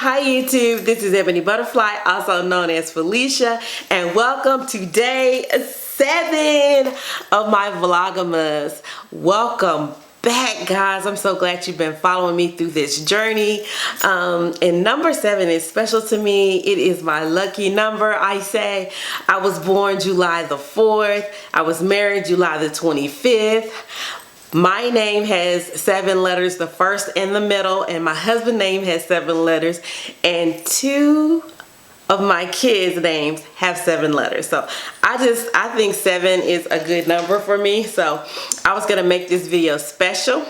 Hi YouTube, this is Ebony Butterfly, also known as Felicia, and welcome to day 7 of my Vlogamas. Welcome back, guys. I'm so glad you've been following me through this journey. And number 7 is special to me. It is my lucky number, I say. I was born July the 4th. I was married July the 25th. My name has 7 letters, the first and the middle, and my husband's name has 7 letters, and 2 of my kids' names have 7 letters. So I think 7 is a good number for me. So I was gonna make this video special.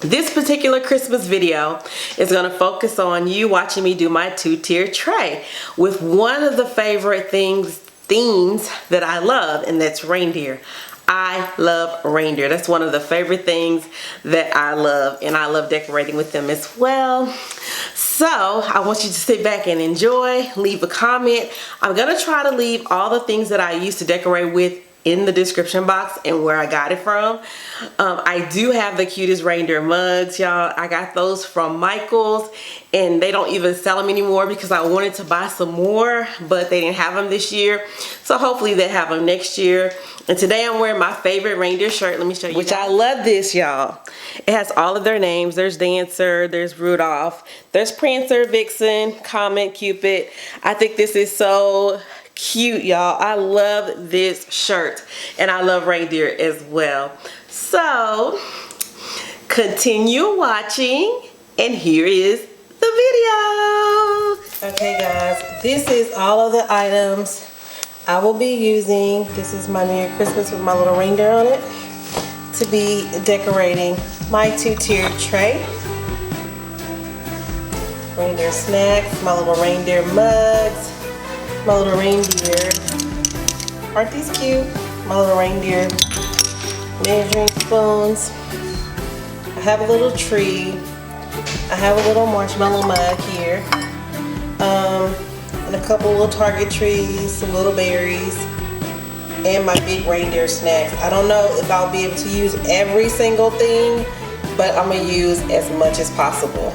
This particular Christmas video is gonna focus on you watching me do my 2-tier tray with one of the favorite themes that I love, and that's reindeer. I love reindeer. That's one of the favorite things that I love, and I love decorating with them as well. So I want you to sit back and enjoy, leave a comment. I'm gonna try to leave all the things that I used to decorate with in the description box and where I got it from. I do have the cutest reindeer mugs, y'all. I got those from Micheals, and they don't even sell them anymore because I wanted to buy some more, but they didn't have them this year. So hopefully they have them next year. And today I'm wearing my favorite reindeer shirt. Let me show you. Which I love this, y'all. It has all of their names. There's Dancer, there's Rudolph, there's Prancer, Vixen, Comet, Cupid. I think this is so cute, y'all. I love this shirt, and I love reindeer as well. So continue watching, and here is the video. Okay guys, this is all of the items I will be using. This is my Merry Christmas with my little reindeer on it to be decorating my 2-tier tray. Reindeer snacks, my little reindeer mugs, my little reindeer. Aren't these cute? My little reindeer measuring spoons. I have a little tree. I have a little marshmallow mug here. And a couple little Target trees, some little berries, and my big reindeer snacks. I don't know if I'll be able to use every single thing, but I'm gonna use as much as possible.